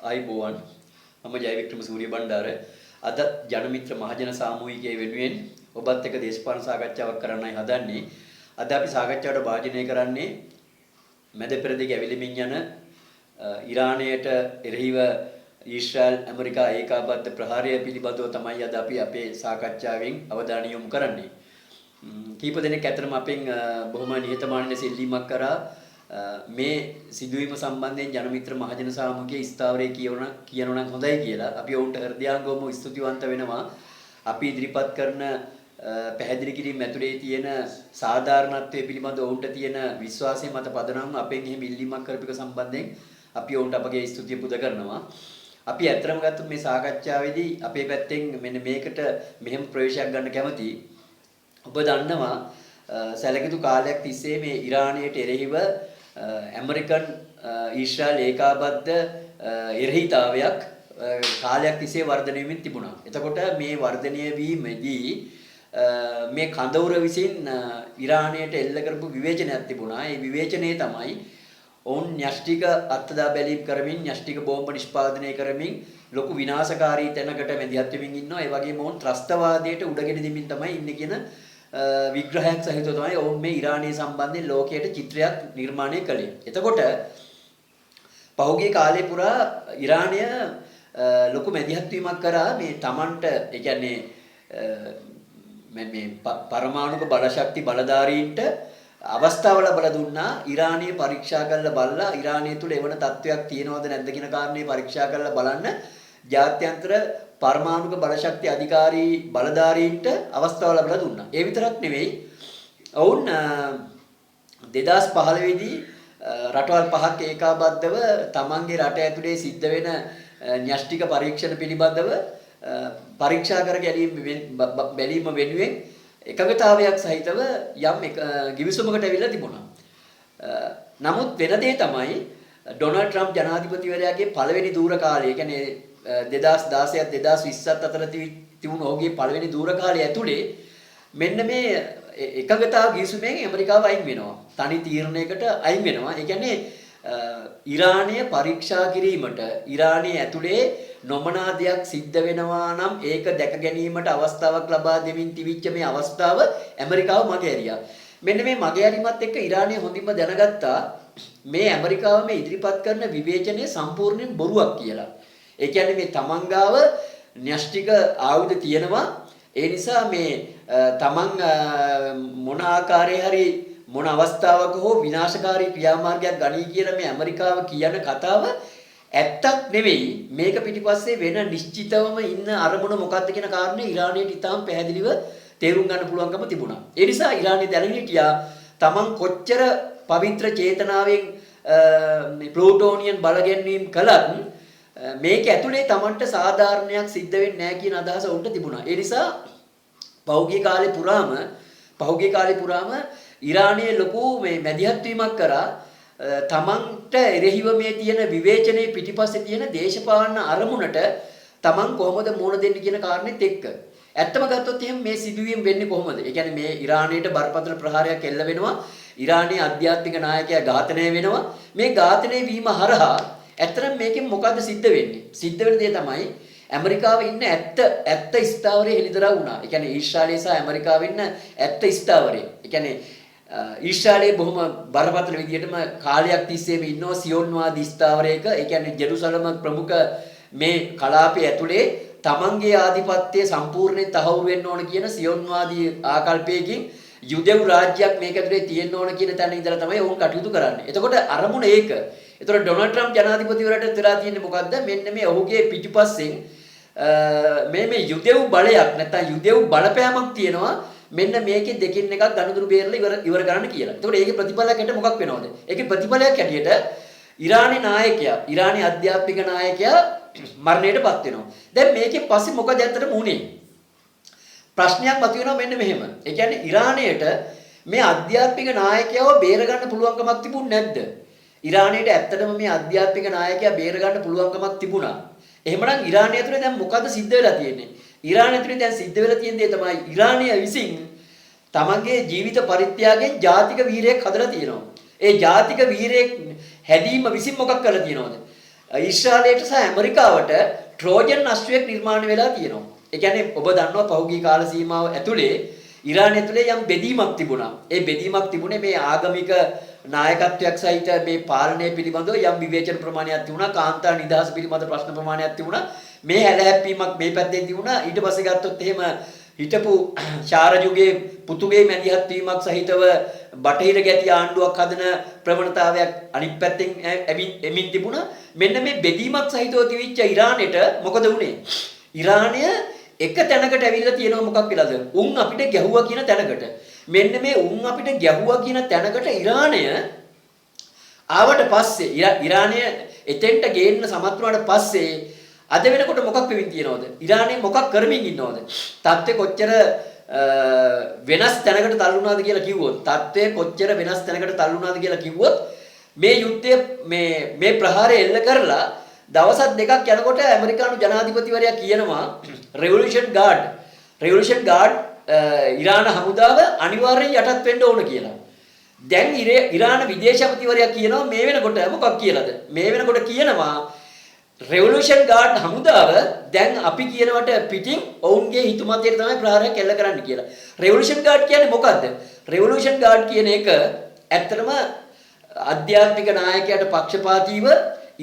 ආයිබෝවන් මම ජයවික්‍රම සූරිය බණ්ඩාර අද ජනමිත්‍ර මහජන සාමූහිකයේ වෙනුවෙන් ඔබත් එක්ක දේශපාලන සාකච්ඡාවක් කරන්නයි හදන්නේ. අද අපි සාකච්ඡාවට භාජනය කරන්නේ මැද පෙරදිග ඇවිලෙමින් යන ඉරානයට එරෙහිව ඊශ්‍රායල් ඇමරිකා ඒකාබද්ධ ප්‍රහාරය පිළිබඳව තමයි අද අපි අපේ සාකච්ඡාවෙන් අවධානය යොමු කරන්නේ. කීප දෙනෙක් අතරම අපෙන් බොහොම නිහතමානී ලෙස ඉල්ලීමක් කරා මේ සිදුවීම සම්බන්ධයෙන් ජනමිත්‍ර මහජන සාමූහිකයේ ස්ථාවරයේ කියනවා නම් හොඳයි කියලා අපි ඔවුන්ට හෘදයාංගවම ස්තුතිවන්ත වෙනවා. අපි ඉදිරිපත් කරන පැහැදිලි කිරීම ඇතුලේ තියෙන සාධාරණත්වයේ පිළිබඳ ඔවුන්ට තියෙන විශ්වාසය මත පදනම්ව අපෙන් එහෙම ඉල්ලීමක් කරපිට සම්බන්ධයෙන් අපි ඔවුන්ට අපගේ ස්තුතිය පුද කරනවා. අපි ඇත්තටම ගත්තොත් මේ සාකච්ඡාවේදී අපේ පැත්තෙන් මෙන්න මේකට මෙහෙම ප්‍රවේශයක් ගන්න කැමතියි. ඔබ දන්නවා සැලකිතු කාලයක් තිස්සේ මේ ඉරානයට එරෙහිව ඇමරිකන් ඊශ්‍රායල් ඒකාබද්ධ එරෙහිතාවයක් කාලයක් තිස්සේ වර්ධනය වෙමින් තිබුණා. එතකොට මේ වර්ධනය වීමේදී මේ කඳවුර විසින් ඉරානයට එල්ල කරපු විවේචනයක් තිබුණා. ඒ විවේචනයේ තමයි ඔවුන් න්‍යෂ්ටික අත්දැක බැලීම් කරමින් න්‍යෂ්ටික බෝම්බ නිෂ්පාදනය කරමින් ලොකු විනාශකාරී තැනකට මැදිහත් වෙමින් ඉන්නවා. ඒ වගේම ඔවුන් ත්‍රස්තවාදයට උඩගෙන දෙමින් තමයි ඉන්නේ කියන විග්‍රහයක් සහිතව තමයි ඔවුන් මේ ඉරානය සම්බන්ධයෙන් ලෝකයට චිත්‍රයක් නිර්මාණය කළේ. එතකොට පහුගිය කාලේ පුරා ඉරානය ලොකු මැදිහත් වීමක් කරා මේ Tamanට ඒ කියන්නේ මේ පරමාණුක බලශක්ති බලධාරීන්ට අවස්ථාව ලැබලා දුන්නා. ඉරානය පරීක්ෂා කරලා බලලා ඉරානය තුල එවන තත්වයක් තියෙනවද නැද්ද කියන කාරණේ පරීක්ෂා කරලා බලන්න ජාත්‍යන්තර පරමාණුක බලශක්ති අධිකාරී බලධාරීන්ට අවස්ථාව ලැබලා දුන්නා. ඒ විතරක් නෙවෙයි ඔවුන් 2015 දී රටවල් පහක් ඒකාබද්ධව තමන්ගේ රට ඇතුලේ සිද්ධ වෙන න්‍යෂ්ටික පරීක්ෂණ පිළිබඳව පරීක්ෂා කර බැලීම වෙනුවෙන් එකගතාවයක් සහිතව යම් ගිවිසුමකට ඇවිල්ලා තිබුණා. නමුත් වෙන දේ තමයි ඩොනල්ඩ් ට්‍රම්ප් ජනාධිපතිවරයාගේ පළවෙනි දූර කාලය, කියන්නේ 2016ත් 2020ත් අතර තිබුණු ඔහුගේ පළවෙනි දූර කාලය ඇතුලේ මෙන්න මේ එකගතාව ගිවිසුමෙන් ඇමරිකාව අයින් වෙනවා. තනි තීරණයකට අයින් වෙනවා. ඒ කියන්නේ ඉරානය පරීක්ෂා කිරීමට ඉරානයේ ඇතුලේ නොමනා දෙයක් සිද්ධ වෙනවා නම් ඒක දැක ගැනීමට අවස්ථාවක් ලබා දෙමින් තිබිච්ච මේ අවස්ථාව ඇමරිකාව මගහැරියා. මෙන්න මේ මගහැරීමත් එක්ක ඉරානය හොඳින්ම දැනගත්තා මේ ඇමරිකාව මේ ඉදිරිපත් කරන විවේචනය සම්පූර්ණයෙන් බොරුවක් කියලා. ඒ කියන්නේ මේ තමන්ගාව න්‍යෂ්ටික ආයුධ තියෙනවා. ඒ නිසා මේ තමන් මොන ආකාරයේ හරි මොන අවස්ථාවක හෝ විනාශකාරී ක්‍රියාමාර්ගයක් ගනී කියලා මේ ඇමරිකාව කියන කතාව ඇත්තක් නෙවෙයි. මේක පිටිපස්සේ වෙන නිශ්චිතවම ඉන්න අරමුණ මොකක්ද කියන කාරණේ ඉරානයට ඉතාම පැහැදිලිව තේරුම් ගන්න පුළුවන්කම තිබුණා. ඒ නිසා ඉරානය දැනගෙන හිටියා තමන් කොච්චර පවිත්‍ර චේතනාවෙන් ප්ලූටෝනියන් බලගැන්වීම් කළත් මේක ඇතුලේ තමන්ට සාධාරණයක් සිද්ධ වෙන්නේ නැහැ කියන අදහස උන්ට තිබුණා. ඒ නිසා පහුගිය කාලේ පුරාම ඉරානයේ ලොකු මේ මැදිහත් වීමක් කරා තමන්ට එරෙහිව මේ තියෙන විවේචනයේ පිටිපස්සේ තියෙන දේශපාලන අරමුණට තමන් කොහොමද මුහුණ දෙන්නේ කියන කාරණෙත් එක්ක. ඇත්තම ගත්තොත් එහෙනම් මේ සිදුවීම වෙන්නේ කොහොමද? ඒ කියන්නේ මේ ඉරානයට බරපතල ප්‍රහාරයක් එල්ල වෙනවා. ඉරානයේ ආධ්‍යාත්මික 나යකයා ඝාතනය වෙනවා. මේ ඝාතනය වීම හරහා ඇත්තටම මේකෙන් මොකද්ද සිද්ධ වෙන්නේ? සිද්ධ වෙන දේ තමයි ඇමරිකාව ඉන්න ඇත්ත ස්ථාවරයේ හෙළිදරව් වුණා. ඒ කියන්නේ ඊශ්‍රායලය සහ ඇමරිකාව ඉන්න ඇත්ත ස්ථාවරයේ. ඒ කියන්නේ ඊශ්‍රායලයේ බොහොම බරපතල විදිහටම කාලයක් තිස්සේම ඉන්නවා සියොන්වාදී ස්ථාවරයක. ඒ කියන්නේ ජෙරුසලම ප්‍රමුඛ මේ කලාපයේ ඇතුලේ තමන්ගේ ආධිපත්‍යය සම්පූර්ණයෙන් තහවුරු වෙන්න ඕන කියන සියොන්වාදී ආකල්පයකින් යුදෙව් රාජ්‍යයක් මේක ඇතුලේ තියෙන්න ඕන කියන තැන ඉඳලා තමයි ඔවුන් කටයුතු කරන්නේ. එතකොට අරමුණ ඒක. එතකොට ඩොනල්ඩ් ට්‍රම්ප් ජනාධිපතිවරයාට වෙලා තියෙන්නේ මොකද්ද? මෙන්න මේ ඔහුගේ පිටිපස්සෙන් මේ යුදෙව් බලයක් නැත්නම් යුදෙව් බලපෑමක් තියෙනවා. මෙන්න මේකේ දෙකින් එකක් ගනුදෙනු බේරලා ඉවර කරන්න කියලා. එතකොට ඒකේ ප්‍රතිඵලයක් හැට මොකක් වෙනවද? ඒකේ ප්‍රතිඵලයක් හැටියට ඉරානයේ නායකයා, ඉරානයේ අධ්‍යාත්මික නායකයා මරණයටපත් වෙනවා. දැන් මේකේ පස්සේ මොකද ඇත්තටම වුනේ? ප්‍රශ්නයක් මතුවෙනවා මෙන්න මෙහෙම. ඒ කියන්නේ ඉරානයට මේ අධ්‍යාත්මික නායකයව බේරගන්න පුළුවන්කමක් තිබුණේ නැද්ද? ඉරානයට ඇත්තටම මේ අධ්‍යාත්මික නායකයා බේරගන්න පුළුවන්කමක් තිබුණා. එහෙමනම් ඉරානය ඇතුලේ දැන් මොකද සිද්ධ වෙලා තියෙන්නේ? ඉරානය ඇතුලේ දැන් සිද්ධ වෙලා තියෙන දේ තමයි ඉරානය විසින් තමන්ගේ ජීවිත පරිත්‍යාගයෙන් ජාතික වීරයෙක් හදලා තියෙනවා. ඒ ජාතික වීරයෙක් හැදීම විසින් මොකක් කරලා තියෙනවද? ඊශ්‍රායලයට සහ ඇමරිකාවට ට්‍රෝජන් අශ්වයක් නිර්මාණය වෙලා තියෙනවා. ඒ කියන්නේ ඔබ දන්නවා පහුගිය කාල සීමාව ඇතුලේ ඉරානය ඇතුලේ යම් බෙදීමක් තිබුණා. ඒ බෙදීමක් තිබුණේ මේ ආගමික නායකත්වයක් සහිත මේ පාලනය පිළිබඳව යම් විවේචන ප්‍රමාණයක් තිබුණා. කාන්තා නිදහස පිළිබඳ ප්‍රශ්න ප්‍රමාණයක් තිබුණා. මේ හැලහැප්පීමක් මේ පැත්තෙන් තිබුණා. ඊට පස්සේ ගත්තොත් එහෙම හිටපු ශාරජුගේ පුතුගේ මැදිහත් වීමක් සහිතව බටහිර ගැති ආණ්ඩුවක් හදන ප්‍රවණතාවයක් අනිත් පැත්තෙන් එමින් තිබුණා. මෙන්න මේ බෙදීමක් සහිතව තිබිච්ච ඉරානෙට මොකද වුනේ? ඉරානය එක තැනකට ඇවිල්ලා තියෙනවා මොකක් වෙලාද? උන් අපිට ගැහුවා කියන තැනකට. මෙන්න මේ උන් අපිට ගැහුවා කියන තැනකට ඉරානය ආවට පස්සේ ඉරානය එතෙන්ට ගේන්න සමත් වුණාට පස්සේ අද වෙනකොට මොකක් වෙමින් තියෙනවද? ඉරානයේ මොකක් කරමින් ඉන්නවද? තත්ත්වය කොච්චර වෙනස් තැනකට තල්ලු වුණාද කියලා කිව්වොත් තත්ත්වය කොච්චර වෙනස් තැනකට තල්ලු වුණාද කියලා කිව්වොත් මේ යුද්ධය මේ ප්‍රහාරය එල්ල කරලා දවස් දෙකක් යනකොට ඇමරිකානු ජනාධිපතිවරයා කියනවා රෙවොලූෂන් ගාඩ් ඉරාන හමුදාව අනිවාර්යෙන් යටත් වෙන්න ඕන කියලා. දැන් ඉරාන විදේශ අමාත්‍යවරයා කියනවා මේ වෙනකොට මොකක් කියලාද? මේ වෙනකොට කියනවා රෙවොලූෂන් ගාඩ් හමුදාව දැන් අපි කියනවට පිටින් ඔවුන්ගේ හිතුමතයට තමයි ප්‍රහාරයක් එල්ල කරන්න කියලා. රෙවොලූෂන් ගාඩ් කියන්නේ මොකද්ද? රෙවොලූෂන් ගාඩ් කියන එක ඇත්තටම අධ්‍යාත්මික නායකයාට පක්ෂපාතීව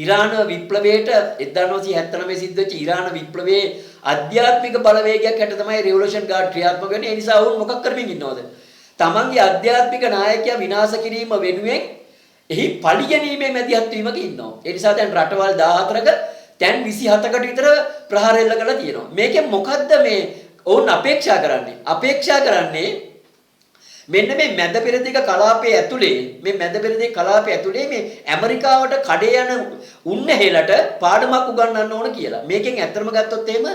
ඉරාන විප්ලවයට 1979 සිද්ධ වෙච්ච ඉරාන විප්ලවයේ අධ්‍යාත්මික බලවේගයක් හැට තමයි රෙවොලූෂන් ගාඩ් ක්‍රියාත්මක වෙන්නේ. ඒ නිසා වුන් මොකක් කරමින් ඉන්නවද? තමන්ගේ අධ්‍යාත්මික නායකයා විනාශ කිරීම වෙනුවෙන් එහි පරිගැනීමේ මැදිහත් වීමක ඉන්නවා. ඒ නිසා දැන් රටවල් 14ක දැන් 27කට විතර ප්‍රහාර එල්ල කරලා තියෙනවා. මේකෙන් මොකද්ද මේ ඔවුන් අපේක්ෂා කරන්නේ? අපේක්ෂා කරන්නේ මෙන්න මේ මැද පෙරදිග කලාපයේ ඇතුලේ මේ ඇමරිකාවට කඩේ යන උන්නහෙලට පාඩමක් උගන්වන්න ඕන කියලා. මේකෙන් ඇත්තම ගත්තොත් එහෙම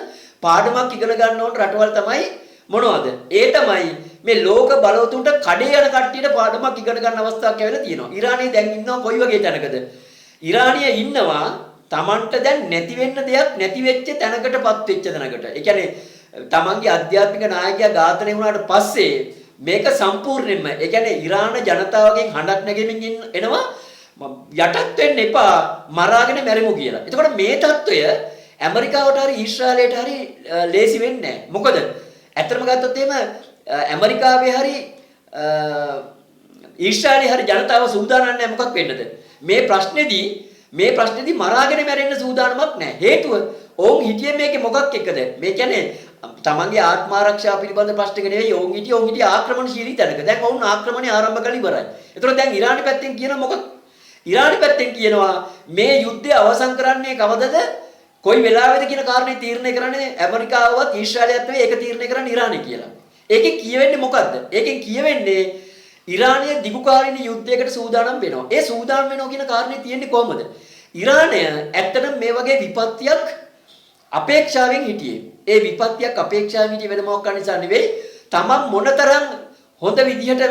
පාඩමක් ඉගෙන ගන්න ඕන රටවල් තමයි මොනවද? ඒ තමයි මේ ලෝක බලවතුන්ට කඩේ යන කට්ටියට පාඩමක් ඉගෙන ගන්න අවස්ථාවක් ලැබිලා තියෙනවා. ඉරානයේ දැන් ඉන්නවා කොයි වගේ තැනකද? ඉරානිය ඉන්නවා Tamanට දැන් නැති වෙන්න දෙයක් නැති වෙච්ච තැනකටපත් වෙච්ච තැනකට. ඒ කියන්නේ Tamanගේ අධ්‍යාත්මික නායකයා ඝාතනය වුණාට පස්සේ මේක සම්පූර්ණයෙන්ම ඒ කියන්නේ ඉරාන ජනතාවගෙන් හඬක් නැගෙමින් එනවා යටත් වෙන්න එපා මරාගෙන මැරෙමු කියලා. එතකොට මේ தত্ত্বය ඇමරිකාවට හරි ඊශ්‍රායලයට හරි ලේසි වෙන්නේ නැහැ. මොකද ඇත්තම ගත්තොත් එහෙම ඇමරිකාවේ හරි ඊශ්‍රායලයේ හරි ජනතාව සූදානම් නැහැ මොකක් වෙන්නද? මේ ප්‍රශ්නේදී මරාගෙන මැරෙන්න සූදානමක් නැහැ. හේතුව ඔවුන් හිටියේ මේකේ මොකක් එක්කද? මේ කියන්නේ තමන්ගේ ආත්ම ආරක්ෂාව පිළිබඳ ප්‍රශ්නක නෙවෙයි ඔවුන් හිටියේ ආක්‍රමණශීලී තැනක. දැන් ඔවුන් ආක්‍රමණය ආරම්භ කළ ඉවරයි. ඒතකොට දැන් ඉරානි පැත්තෙන් කියන මොකක්? ඉරානි පැත්තෙන් කියනවා මේ යුද්ධය අවසන් කරන්නේ කවදද? කොයි වෙලාවෙද කියන කාරණේ තීරණය කරන්නේ ඇමරිකාවවත් ඊශ්‍රායලයත් නෙවෙයි ඒක තීරණය කරන්නේ ඉරානය කියලා. ඒකෙන් කියවෙන්නේ මොකද්ද? ඒකෙන් කියවෙන්නේ ඉරානය දිගුකාලීන යුද්ධයකට සූදානම් වෙනවා. ඒ සූදානම් වෙනවා කියන කාරණේ තියෙන්නේ කොහමද? ඉරානය ඇත්තටම මේ වගේ විපත්තියක් අපේක්ෂාවෙන් හිටියේ. ඒ විපත්තියක් අපේක්ෂාවෙන් හිටියේ වෙන මොකක් නිසා නෙවෙයි. තමන් මොනතරම් හොඳ විදිහට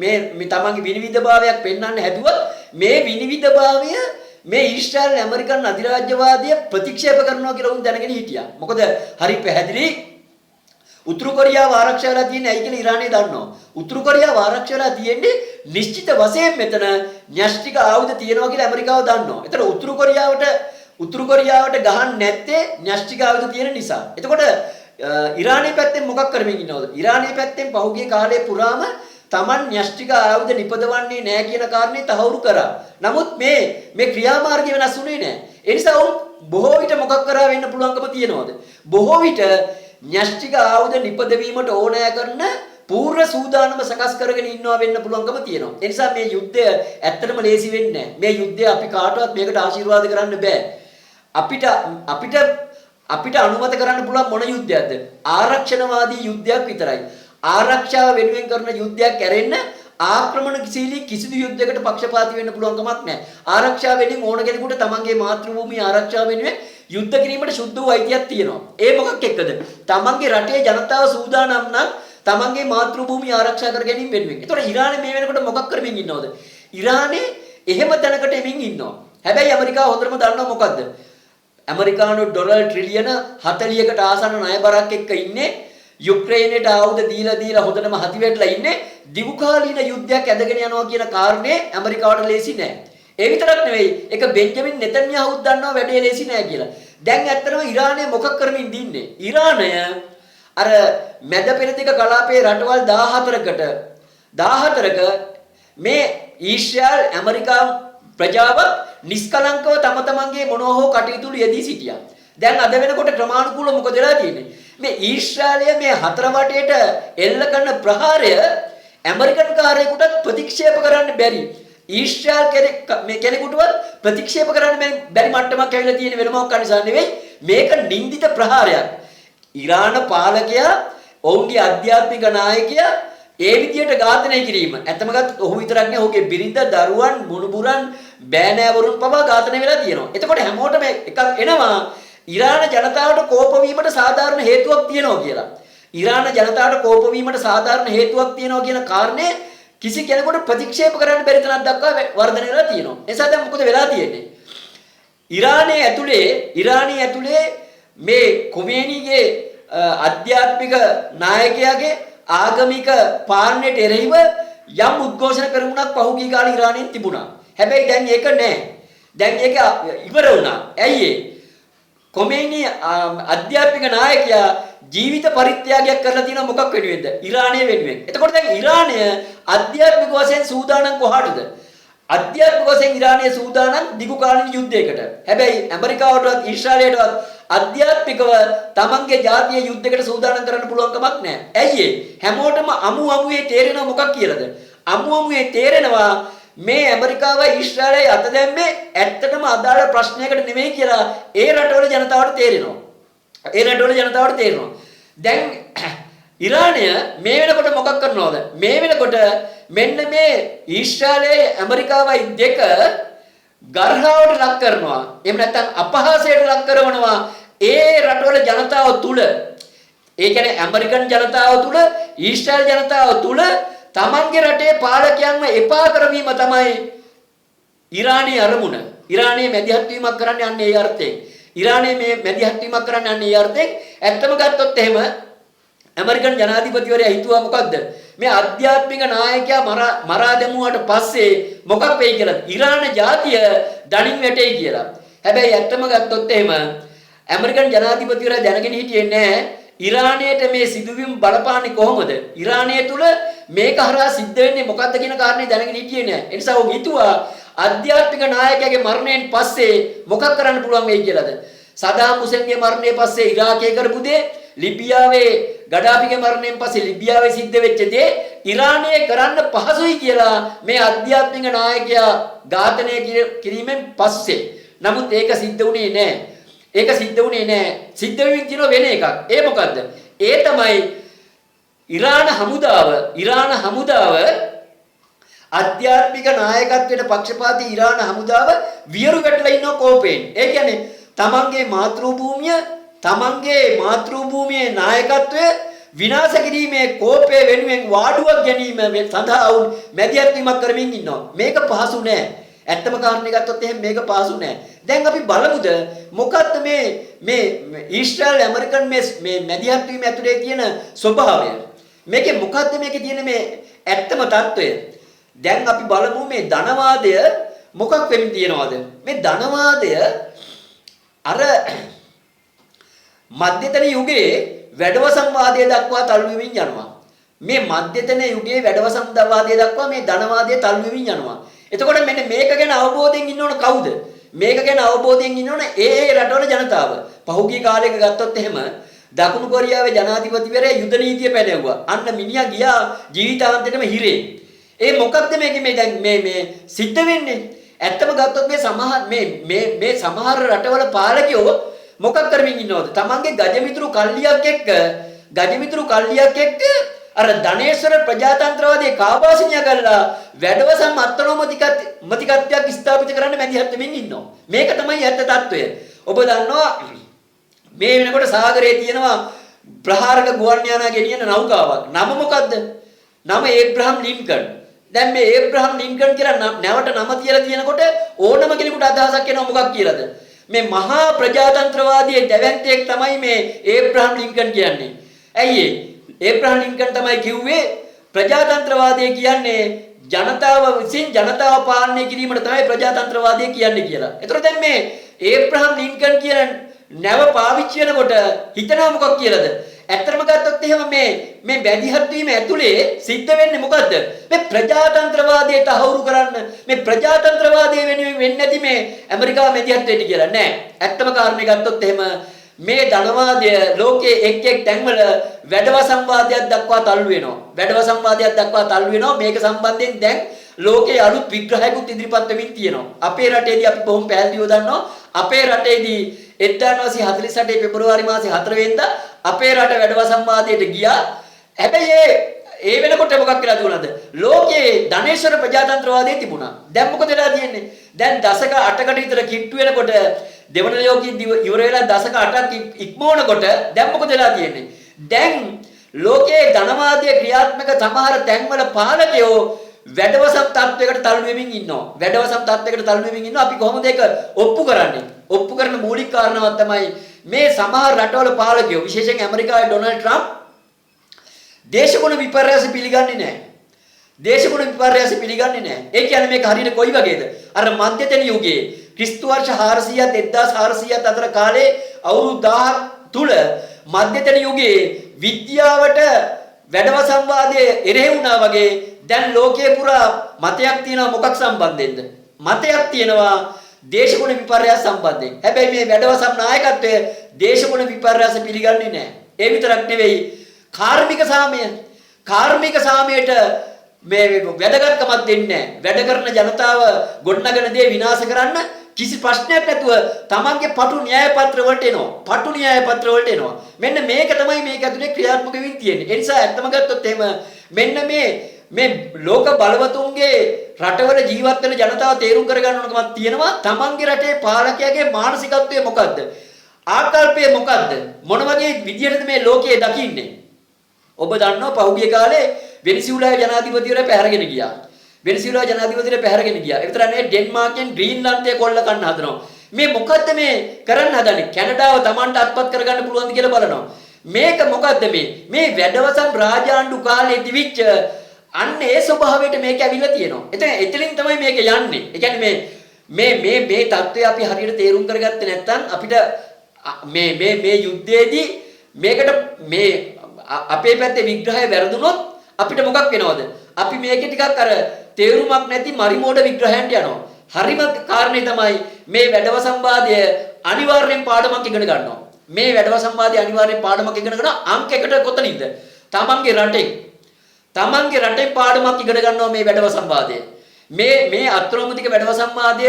මේ තමන්ගේ විනිවිදභාවයක් පෙන්වන්න හැදුවත් මේ විනිවිදභාවය මේ ඊශ්‍රායල් ඇමරිකන් අධිරාජ්‍යවාදය ප්‍රතික්ෂේප කරනවා කියලා උන් දැනගෙන හිටියා. මොකද හරි පැහැදිලි උතුරු කොරියාව ආරක්ෂා වෙලා තියෙන්නේ ඇයි කියලා ඉරානය දන්නවා. උතුරු කොරියාව ආරක්ෂා වෙලා තියෙන්නේ නිශ්චිත වශයෙන් මෙතන න්‍යෂ්ටික ආයුධ තියෙනවා කියලා ඇමරිකාව දන්නවා. ඒතර උතුරු කොරියාවට ගහන්න නැත්තේ න්‍යෂ්ටික ආයුධ තියෙන නිසා. එතකොට ඉරානයේ පැත්තෙන් මොකක් කරමින් ඉන්නවද? ඉරානයේ පැත්තෙන් පහුගිය කාලේ පුරාම Taman න්‍යෂ්ටික ආයුධ නිපදවන්නේ නැහැ කියන කාරණේ තහවුරු කරා. නමුත් මේ ක්‍රියාමාර්ගය වෙනස් වුණේ නැහැ. ඒ නිසා උන් බොහෝ විට මොකක් කරා වෙන්න පුළුවන්කම තියෙනවද? බොහෝ විට න්‍යෂ්ටික ආයුධ නිපදවීමට ඕනෑ කරන පූර්ව සූදානම සකස් කරගෙන ඉන්නවා වෙන්න පුළුවන්කම තියෙනවා. ඒ නිසා මේ යුද්ධය ඇත්තටම ලේසි වෙන්නේ නැහැ. මේ යුද්ධය අපි කාටවත් මේකට ආශිර්වාද කරන්න බෑ. අපිට අනුමත කරන්න පුළුවන් මොන යුද්ධයක්ද? ආරක්ෂණවාදී යුද්ධයක් විතරයි. ආරක්ෂාව වෙනුවෙන් කරන යුද්ධයක් ඇරෙන්න ආක්‍රමණශීලී කිසිදු යුද්ධයකට පක්ෂපාතී වෙන්න පුළුවන් කමක් නැහැ. ආරක්ෂාව වෙනුවෙන් ඕන කෙනෙකුට තමන්ගේ මාතෘභූමිය ආරක්ෂාව වෙනුවෙන් යුද්ධ කිරීමට සුද්ධ වූ අයිතියක් තියෙනවා. ඒ මොකක් එක්කද? තමන්ගේ රටේ ජනතාව සූදානම් නම් තමන්ගේ මාතෘභූමිය ආරක්ෂා කර ගැනීම වෙනුවෙන්. ඒතකොට ඉරානය මේ වෙනකොට මොකක් කරමින් ඉන්නවද? ඉරානේ එහෙම තැනකට එමින් ඉන්නවා. හැබැයි ඇමරිකාව හොඳටම දන්නවා මොකද්ද? ඇමරිකානු ඩොලර් ට්‍රිලියන 40කට ආසන්න ණය බරක් එක්ක ඉන්නේ. යුක්‍රේනයට ආයුධ දීලා හොඳටම හති වැටලා ඉන්නේ. දිගුකාලීන යුද්ධයක් ඇදගෙන යනවා කියන කාරණේ ඇමරිකාවට ලේසි නෑ. ඒ විතරක් නෙවෙයි ඒක බෙන්ජමින් නෙතන්යාහුත් දන්නවා වැඩේ ලේසි නෑ කියලා. දැන් ඇත්තටම ඊරානය මොකක් කරමින් දින්නේ? ඊරානය අර මැද පෙරදිග කලාපයේ රටවල් 14ක මේ ඊශ්‍රායල් ඇමරිකා ප්‍රජාව නිස්කලංකව තම තමන්ගේ මොනවා හෝ කටයුතු යෙදී සිටියා. දැන් අද වෙනකොට ක්‍රමානුකූලව මොකද වෙලා තියෙන්නේ? මේ ඊශ්‍රායලය මේ හතර වටේට එල්ල කරන ප්‍රහාරය ඇමරිකන් කාරයෙකුට ප්‍රතික්ෂේප කරන්න බැරි. ඊශ්‍රායල් කෙනෙකුටවත් ප්‍රතික්ෂේප කරන්න බැරි මට්ටමක් ඇවිල්ලා තියෙන වෙන මොකක් නිසා නෙවෙයි. මේක නින්දිත ප්‍රහාරයක්. ඊරාන පාලකයා ඔවුන්ගේ අධ්‍යාත්මික ਨਾයකයා ඒ විදියට ඝාතනය කිරීම. ඇත්තම ගත්තොත් ඔහු විතරක් නෙවෙයි ඔහුගේ බිරිඳ, දරුවන්, මුණුබුරන්, බෑනෑවරුන් පවා ඝාතනය වෙලා තියෙනවා. එතකොට හැමෝටම එකක් එනවා ඊරාන ජනතාවට කෝප වීමට සාධාරණ හේතුවක් තියෙනවා කියලා. ඊරාන ජනතාවට කෝප වීමට සාධාරණ හේතුවක් තියෙනවා කියන කාරණේ කිසි කෙනෙකුට ප්‍රතික්ෂේප කරන්න බැරි තරම් දක්වා වර්ධනය වෙලා තියෙනවා. ඒ නිසා දැන් මොකද වෙලා තියෙන්නේ? ඊරානයේ ඇතුලේ මේ කොමේනීගේ අධ්‍යාත්මික නායකයාගේ ආගමික පාලනයට එරෙහිව යම් උද්ඝෝෂණ කරමුණක් පහුගිය කාලේ ඊරානයේ තිබුණා. හැබැයි දැන් ඒක නැහැ. දැන් ඒක ඉවර වුණා. ඇයි ඒ? කොමේනී අධ්‍යාත්මික නායකයා ජීවිත පරිත්‍යාගයක් කරලා තියෙනවා මොකක් වෙනුවෙන්ද? ඊරානය වෙනුවෙන්. එතකොට දැන් ඊරානය අධ්‍යාත්මික වශයෙන් සූදානම් කොහාටද? අධ්‍යාත්මික වශයෙන් ඊරානය සූදානම් දිගු කාලින යුද්ධයකට. හැබැයි ඇමරිකාවටවත් ඊශ්‍රායලයටවත් අධ්‍යාත්මිකව තමන්ගේ ජාතිය යුද්ධයකට සූදානම් කරන්න පුළුවන් කමක් නැහැ. ඇයි හැමෝටම අමුවේ තේරෙනවා මොකක් කියලාද? අමුවේ තේරෙනවා මේ ඇමරිකාවයි ඊශ්‍රායලයි අත දැම්මේ ඇත්තටම අදාළ ප්‍රශ්නයකට නෙමෙයි කියලා ඒ රටවල ජනතාවට තේරෙනවා. දැන් ඊරානය මේ වෙනකොට මොකක් කරනවද? මේ වෙනකොට මෙන්න මේ ඊශ්‍රායලයි ඇමරිකාවයි දෙක ගර්හාවට ලක් කරනවා. එහෙම නැත්නම් අපහාසයට ලක් කරනවා. ඒ රටවල ජනතාව තුල ඒ කියන්නේ ඇමරිකන් ජනතාව තුල ඊශ්‍රායල් ජනතාව තුල තමන්ගේ රටේ පාලකයන්ව එපා කරවීම තමයි ඊරානයේ අරමුණ. ඊරානයේ මැදිහත් වීමක් කරන්නේ අන්න ඒ අර්ථයෙන්. ඇත්තම ගත්තොත් එහෙම ඇමරිකන් ජනාධිපතිවරයා හිතුවා මොකද්ද? මේ අධ්‍යාත්මික නායකයා මරා දැමුවාට පස්සේ මොකක් වෙයි කියලා. ඊරාන ජාතිය දණින් වැටෙයි කියලා. හැබැයි ඇත්තම ගත්තොත් එහෙම ඇමරිකන් ජනාධිපතිවරයා දැනගෙන හිටියේ නැහැ ඊරානයට මේ සිදුවීම් බලපාන්නේ කොහොමද? ඊරානය තුල මේක හරහා සිද්ධ වෙන්නේ මොකද්ද කියන කාරණේ දැනගෙන හිටියේ නැහැ. ඒ නිසා ඔහු හිතුවා අධ්‍යාත්මික නායකයාගේ මරණයෙන් පස්සේ මොකක් කරන්න පුළුවන් වෙයි කියලාද? සදාම් හුසේන්ගේ මරණයෙන් පස්සේ ඉරාකයේ කරපු දේ, ලිබියාවේ ගඩාෆිගේ මරණයෙන් පස්සේ ලිබියාවේ සිද්ධ වෙච්ච දේ ඊරානයේ කරන්න පහසුයි කියලා මේ අධ්‍යාත්මික නායකයා ඝාතනය කිරීමෙන් පස්සේ. නමුත් ඒක සිද්ධ වුණේ නැහැ. සිද්ධ වෙමින් තියෙන වෙන එකක්. ඒ මොකද්ද? ඒ තමයි ඊරාන හමුදාව අධ්‍යාත්මික නායකත්වයට පක්ෂපාතී ඊරාන හමුදාව වියරු වැටලා ඉන්න කෝපයෙන්. ඒ කියන්නේ තමන්ගේ මාතෘභූමියේ නායකත්වය විනාශ කිරීමේ කෝපය වෙනුවෙන් වාඩුවක් ගැනීම සඳහා වුන් මැදිහත් වීමක් කරමින් ඉන්නවා. මේක පහසු නෑ. ඇත්තම කාරණේ ගත්තොත් එහෙනම් මේක පහසු නෑ. දැන් අපි බලමුද මොකක්ද මේ ඊශ්‍රායල් ඇමරිකන් මේ මැදිහත් වීම ඇතුලේ තියෙන ස්වභාවය. මේකේ මොකක්ද මේකේ තියෙන මේ ඇත්තම తত্ত্বය. දැන් අපි බලමු මේ ධනවාදය මොකක් වෙමින් තියෙනවද? මේ ධනවාදය අර මධ්‍යතන යුගයේ වැඩවසම්වාදය දක්වා තල්ලු වෙමින් යනවා. මේ මධ්‍යතන යුගයේ වැඩවසම්වාදය දක්වා මේ ධනවාදය තල්ලු වෙමින් යනවා. එතකොට මෙන්න මේක ගැන අවබෝධයෙන් ඉන්න ඕන කවුද? මේක ගැන අවබෝධයෙන් ඉන්න ඕන ඒ රටවල ජනතාව. පහුගිය කාලයක ගත්තොත් එහෙම දකුණු කොරියාවේ ජනාධිපතිවරයා යුද නීතිය පැනෙවුවා. අන්න මිනිහා ගියා ජීවිතාන්තෙටම හිරේ. ඒ මොකක්ද මේ දැන් මේ සිද්ධ වෙන්නේ? ඇත්තම ගත්තොත් මේ සමහර රටවල පාලකයෝ මොකක් කරමින් ඉන්නවද? තමන්ගේ ගජමිතුරු කල්ලියක් එක්ක අර ධනේශ්වර ප්‍රජාතන්ත්‍රවාදී කාබාසිනිය කරලා වැඩවසම් අත්නෝමතිකත්වයක් ස්ථාපිත කරන්න මැදිහත් වෙමින් ඉන්නවා. මේක තමයි ඇත්ත తত্ত্বය. ඔබ දන්නවා මේ වෙනකොට සාගරයේ තියෙනවා ප්‍රහාරක ගුවන් යානා ගෙනියන නෞකාවක්. නම මොකද්ද? නම ඒබ්‍රහම් ලින්කන්. දැන් මේ ඒබ්‍රහම් ලින්කන් කියලා නැවට නම තියලා තියෙනකොට ඕනම කෙනෙකුට අදහසක් එනවා මොකක් කියලාද? මේ මහා ප්‍රජාතන්ත්‍රවාදී දැවැන්තයෙක් තමයි මේ ඒබ්‍රහම් ලින්කන් කියන්නේ. ඇයි ඒබ්‍රහම් ලින්කන් තමයි කිව්වේ ප්‍රජාතන්ත්‍රවාදය කියන්නේ ජනතාව විසින් ජනතාව පාලනය කිරීමට තමයි ප්‍රජාතන්ත්‍රවාදය කියන්නේ කියලා. ඒතකොට දැන් මේ ඒබ්‍රහම් ලින්කන් කියන නැව පාවිච්චි කරනකොට හිතනවා මොකක් කියලාද? ඇත්තටම ගත්තොත් එහෙම මේ බැදිහත් වීම ඇතුලේ සිද්ධ වෙන්නේ මොකද්ද? මේ ප්‍රජාතන්ත්‍රවාදය තහවුරු කරන්න මේ ප්‍රජාතන්ත්‍රවාදය වෙනුවෙන් වෙන්නේ නැති මේ ඇමරිකාව මැදිහත් වෙන්න කියලා නෑ. ඇත්තම කාරණේ ගත්තොත් එහෙම මේ ධනවාදය ලෝකයේ එක් තැන්වල වැඩවසම්වාදයක් දක්වා තල්ලු වෙනවා. වැඩවසම්වාදයක් දක්වා තල්ලු වෙනවා. මේක සම්බන්ධයෙන් දැන් ලෝකයේ අලුත් විග්‍රහයකුත් ඉදිරිපත් වෙමින් තියෙනවා. අපේ රටේදී අපි බොහොම පැහැදිලිව දන්නවා. අපේ රටේදී 1948 පෙබරවාරි මාසේ 4 වෙනිදා අපේ රට වැඩවසම්වාදයට ගියා. හැබැයි ඒ වෙනකොට මොකක් වෙලා තිබුණාද? ලෝකයේ ධනේශ්වර ප්‍රජාතන්ත්‍රවාදය තිබුණා. දැන් මොකද වෙලා තියෙන්නේ? දැන් දශක 8කට විතර කිට්ටු වෙනකොට දෙවන ලෝකයේ ඉවර වෙලා දශක 8ක් ඉක්මවනකොට දැන් මොකද වෙලා තියෙන්නේ? දැන් ලෝකයේ ධනවාදයේ ක්‍රියාත්මක සමහර තැන්වල පාලකයෝ වැඩවසම් තත්වයකට තල්ලු වෙමින් ඉන්නවා. වැඩවසම් තත්වයකට තල්ලු වෙමින් ඉන්නවා. අපි කොහොමද ඒක ඔප්පු කරන්නේ? ඔප්පු කරන මූලික කාරණාවක් තමයි මේ සමහර රටවල පාලකයෝ විශේෂයෙන් ඇමරිකාවේ ඩොනල්ඩ් ට්‍රම්ප් දේශගුණ විපර්යාස පිළිගන්නේ නැහැ. දේශගුණ විපර්යාස පිළිගන්නේ නැහැ. ඒ කියන්නේ මේක හරියට කොයි වගේද? අර මධ්‍යතන යුගයේ ක්‍රිස්තු වර්ෂ 400ත් 1400ත් අතර කාලේ අවුරුදු 1000 තුල මධ්‍යතන යුගයේ විද්‍යාවට වැඩවසම්වාදයේ එරෙහි වුණා වගේ දැන් ලෝකයේ පුරා මතයක් තියෙනවා මොකක් සම්බන්ධයෙන්ද? මතයක් තියෙනවා දේශගුණ විපර්යාස සම්බන්ධයෙන්. හැබැයි මේ වැඩවසම් නායකත්වය දේශගුණ විපර්යාස පිළිගන්නේ නැහැ. ඒ විතරක් නෙවෙයි කාර්මික සාමයට මේ වැදගත්කමක් දෙන්නේ නැහැ. වැඩ කරන ජනතාව ගොඩනගන දේ විනාශ කරන්න කිසි ප්‍රශ්නයක් නැතුව තමන්ගේ පටු න්‍යාය පත්‍ර වලට එනවා. මෙන්න මේක තමයි මේක ඇතුලේ ක්‍රියාත්මක වෙමින් තියෙන්නේ. ඒ නිසා ඇත්තම ගත්තොත් එහෙම මෙන්න මේ ලෝක බලවතුන්ගේ රටවල ජීවත් වෙන ජනතාව තේරුම් කරගන්න ඕනකමක් තියෙනවා. තමන්ගේ රටේ පාලකයාගේ මානසිකත්වය මොකද්ද? ආකල්පය මොකද්ද? මොන වගේ විදියටද මේ ලෝකයේ දකින්නේ? ඔබ දන්නවා පහුගිය කාලේ වෙනිසුලාවේ ජනාධිපතිවරයා පැහැරගෙන ගියා. ඒ විතර නෙවෙයි ඩෙන්මාර්කෙන් ග්‍රීන්ලන්තය කොල්ල කන්න හදනවා. මේ මොකද්ද මේ කරන්න හදන්නේ? කැනඩාව Tamanට අත්පත් කරගන්න පුළුවන්ද කියලා බලනවා. මේක මොකද්ද මේ වැඩවසම් රාජාණ්ඩු කාලේ තිබිච්ච අන්න ඒ ස්වභාවයට මේක ඇවිල්ලා තියෙනවා. එතනින් තමයි මේක යන්නේ. ඒ කියන්නේ මේ தত্ত্বය අපි හරියට තේරුම් කරගත්තේ නැත්නම් අපිට මේ යුද්ධයේදී මේකට මේ අපේ පැත්තේ විග්‍රහය වැරදුනොත් අපිට මොකක් වෙනවද? අපි මේකේ ටිකක් අර තේරුමක් නැති මරිමෝඩ විග්‍රහයන්ට යනවා. හරිම කාරණේ තමයි මේ වැඩවසම්වාදය අනිවාර්යෙන් පාඩමක් ඉගෙන ගන්නවා. මේ වැඩවසම්වාදය අනිවාර්යෙන් පාඩමක් ඉගෙන ගන්නවා. අංක 1ට කොතනින්ද? තමන්ගේ රටේ පාඩමක් ඉගෙන ගන්නවා මේ වැඩවසම්වාදය. මේ අත්‍රෝමතික වැඩවසම්වාදය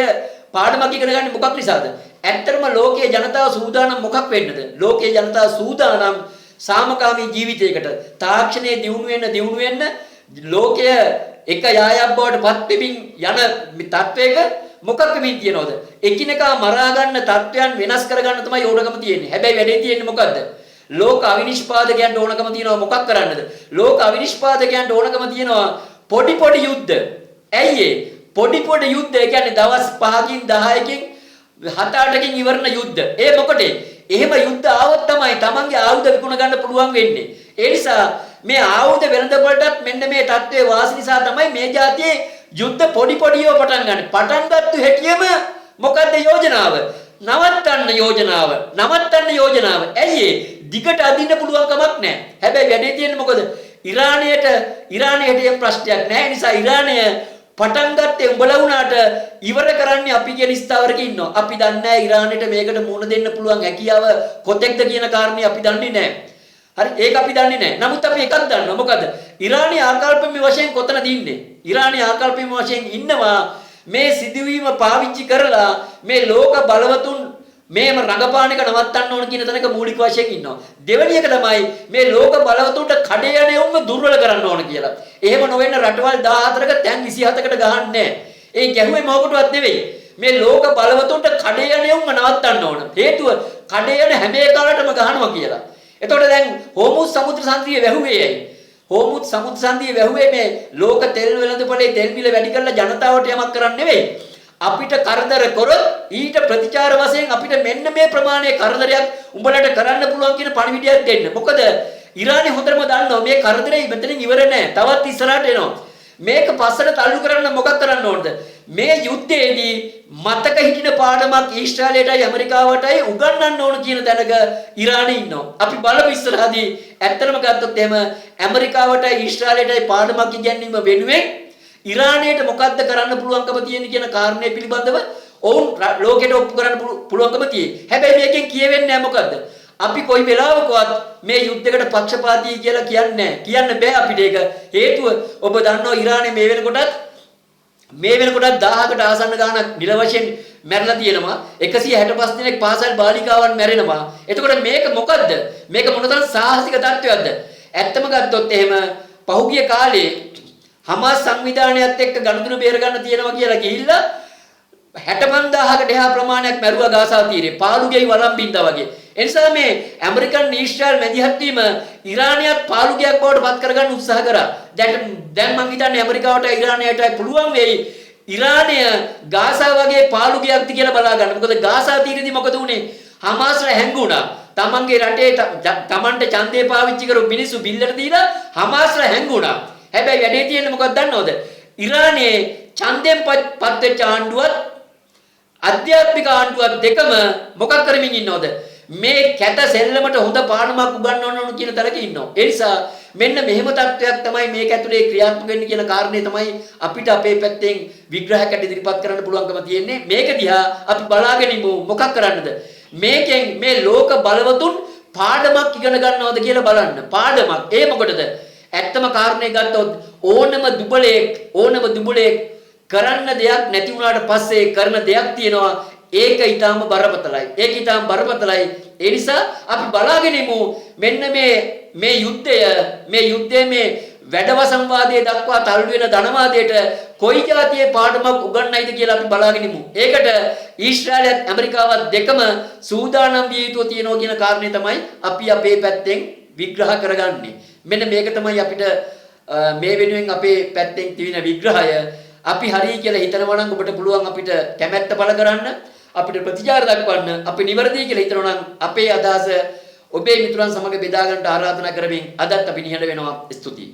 පාඩමක් ඉගෙන ගන්න මොකක් නිසාද? ඇත්තටම ලෝකයේ ජනතාව සූදානම් මොකක් වෙන්නද? ලෝකයේ ජනතාව සූදානම් සාමකාමී ජීවිතයකට තාක්ෂණයේ දියුණු වෙන්න ලෝකය එක යායක් බවට පත් වෙමින් යන තත්වයක මොකක් වෙමින් තියනවද? එකිනෙකා මරා ගන්න තත්වයන් වෙනස් කරගන්න තමයි ඕනකම තියෙන්නේ. හැබැයි වැඩේ තියෙන්නේ මොකද්ද? ලෝක අවිනිෂ්පාදකයන්ට ඕනකම තියෙනවා මොකක් කරන්නද? ලෝක අවිනිෂ්පාදකයන්ට ඕනකම තියෙනවා පොඩි යුද්ධ. ඇයි පොඩි යුද්ධ? ඒ කියන්නේ දවස් 5කින් 10කින් 7-8කින් ඉවරන යුද්ධ. ඒ මොකටේ? එහෙම යුද්ධ ආවොත් තමයි Tamanගේ ආයුධ විකුණ ගන්න පුළුවන් වෙන්නේ. ඒ නිසා මේ ආයුධ වෙළඳපොළටත් මෙන්න මේ தત્ත්වයේ වාසි නිසා තමයි මේ જાතියේ යුද්ධ පොඩිව පටන් ගන්න. පටන් ගත්තු හැටියෙම මොකද්ද යෝජනාව? නවත්තන්න යෝජනාව. ඇයි දිගට අදින්න පුළුවන් කමක් නැහැ. හැබැයි වැඩේ තියෙන්නේ මොකද? ඉරානයට ප්‍රශ්නයක් නැහැ. නිසා ඉරානය පටන් ගත්තේ උඹලා වුණාට ඉවර කරන්නේ අපි කියන ස්ථාවරක ඉන්නවා. අපි දන්නේ නැහැ ඉරානයට මේකට මුහුණ දෙන්න පුළුවන් හැකියාව කොතෙක්ද කියන කාරණේ අපි දන්නේ නැහැ. හරි ඒක අපි දන්නේ නැහැ. නමුත් අපි එකක් දන්නවා. මොකද? ඉරානයේ ආකල්පමය වශයෙන් කොතනද ඉන්නේ? ඉරානයේ ආකල්පමය වශයෙන් ඉන්නවා මේ සිදුවීම පාවිච්චි කරලා මේ ලෝක බලවතුන් මේම රඟපාන එක නවත්තන්න ඕන කියන තැනක මූලික වශයෙන් ඉන්නවා. දෙවෙනි එක තමයි මේ ලෝක බලවතුන්ට කඩේ යන යොම්ම දුර්වල කරන්න ඕන කියලා. එහෙම නොවෙන්න රටවල් 14ක තැන් 27කට ගහන්නේ. ඒ ගැහුවේ මොකටවත් නෙවෙයි. මේ ලෝක බලවතුන්ට කඩේ යන යොම්ම නවත්තන්න ඕන. හේතුව කඩේ යන හැම එකකටම ගහනවා කියලා. එතකොට දැන් හෝමුස් සමුද්‍ර සංධිය වැහුවේ ඇයි? හෝමුස් සමුද්‍ර සංධිය වැහුවේ මේ ලෝක තෙල් වෙළඳපොලේ තෙල් මිල වැඩි කරලා ජනතාවට යමක් කරන්න නෙවෙයි. අපිට කරදර කරොත් ඊට ප්‍රතිචාර වශයෙන් අපිට මෙන්න මේ ප්‍රමාණයේ කරදරයක් උඹලට කරන්න පුළුවන් කියන පණිවිඩයක් දෙන්න. මොකද ඉරානය හොඳටම දන්නවා මේ කරදරේ මෙතනින් ඉවර නෑ. තවත් ඉස්සරහට එනවා. මේක පස්සට තල්ලු කරන්න මොකක් කරන්න ඕනද? මේ යුද්ධයේදී මතක හිටින පාඩමක් ඊශ්‍රායලයටයි ඇමරිකාවටයි උගන්වන්න ඕන කියන තැනක ඉරානයේ ඉන්නවා. අපි බලමු ඉස්සරහදී ඇත්තටම ගත්තොත් එහෙම ඇමරිකාවටයි ඊශ්‍රායලයටයි පාඩමක් ඉගැන්වීම වෙනුවෙන් ඉරානයට මොකද්ද කරන්න පුළුවන්කම තියෙන කියන කාරණේ පිළිබඳව ඔවුන් ලෝකෙට ඔප්පු කරන්න පුළුවන්කම තියෙයි. හැබැයි මේකෙන් කියවෙන්නේ නැහැ මොකද්ද? අපි කොයි වෙලාවකවත් මේ යුද්ධයකට පක්ෂපාතී කියලා කියන්නේ නැහැ. කියන්න බෑ අපිට ඒක. හේතුව ඔබ දන්නවා ඉරානයේ මේ වෙනකොටත් 1000කට ආසන්න ගාණක් නිල වශයෙන් මැරලා තියෙනවා. 165 දිනක් පාසල් බාලිකාවන් මැරෙනවා. එතකොට මේක මොකද්ද? මේක මොනතරම් සාහසික තත්ත්වයක්ද? ඇත්තම ගත්තොත් එහෙම පහුගිය කාලේ හමාස් සංවිධානයත් එක්ක ගනුදෙනු බේර ගන්න තියෙනවා කියලා ගිහිල්ලා 65000කට එහා ප්‍රමාණයක් මැරුවා ගාසා තීරේ. පාළුගෙයි වළම්බින්දා වගේ. එනිසා මේ ඇමරිකන් ඊශ්‍රායල් මැදිහත් වීම ඉරානියත් පාළුගයක් බවට පත් කරගන්න උත්සාහ කරා. දැන් මං හිතන්නේ ඇමරිකාවට ඉරානයට පුළුවන් වෙයි ඉරානය ගාසා වගේ පාළුගයක්ද කියලා බලා ගන්න. මොකද ගාසා තීරේදී මොකද වුනේ? හමාස්ට හැංගුණා. තමන්ගේ රටේ තමන්ට ඡන්දේ පාවිච්චි කරපු මිනිස්සු බිල්ලට දීලා හමාස්ට හැංගුණා. හැබැයි වැඩේ තියෙන්නේ මොකක්ද දන්නවද? ඉරානයේ ඡන්දෙන් පත් වෙච්ච ආණ්ඩුවත් අධ්‍යාත්මික ආණ්ඩුවත් දෙකම මොකක් කරමින් ඉන්නවද? මේ කැත සෙල්ලමට හොඳ පාඩමක් උගන්වන්න ඕන කියන තරක ඉන්නවා. ඒ නිසා මෙන්න මෙහෙම තත්වයක් තමයි මේක ඇතුලේ ක්‍රියාත්මක වෙන්නේ කියන කාරණේ තමයි අපිට අපේ පැත්තෙන් විග්‍රහයකට ඉදිරිපත් කරන්න පුළුවන්කම තියෙන්නේ. මේක දිහා අපි බලාගෙන ඉමු මොකක් කරන්නද? මේකෙන් මේ ලෝක බලවතුන් පාඩමක් ඉගෙන ගන්නවද කියලා බලන්න. පාඩමක්. ඒ මොකටද? ඇත්තම කාරණේ ගත්තොත් ඕනම දුබලෙක් කරන්න දෙයක් නැති වුණාට පස්සේ කරන දෙයක් තියෙනවා. ඒක ඊටාම බරපතලයි. ඒ නිසා අපි බලාගෙන ඉමු මෙන්න මේ යුද්ධයේ මේ වැඩවසම්වාදයේ දක්වා තල්ලු වෙන ධනවාදයට කොයි જાතියේ පාඩමක් උගන්වයිද කියලා අපි බලාගෙන ඉමු. ඒකට ඊශ්‍රායලයත් ඇමරිකාවත් දෙකම සූදානම් විය යුතු තියෙනවා කියන කාරණේ තමයි අපි අපේ පැත්තෙන් විග්‍රහ කරගන්නේ. මෙන්න මේක තමයි අපිට මේ වෙනුවෙන් අපේ පැත්තෙන් තියෙන විග්‍රහය. අපි හරි කියලා හිතනවා නම් ඔබට පුළුවන් අපිට කැමැත්ත පළ කරන්න, අපිට ප්‍රතිචාර දක්වන්න. අපි නිවැරදි කියලා හිතනවා නම් අපේ අදහස ඔබේ මිතුරන් සමග බෙදා ගන්නට ආරාධනා කරමින් අදත් අපි නිහඬ වෙනවා. ස්තුතියි.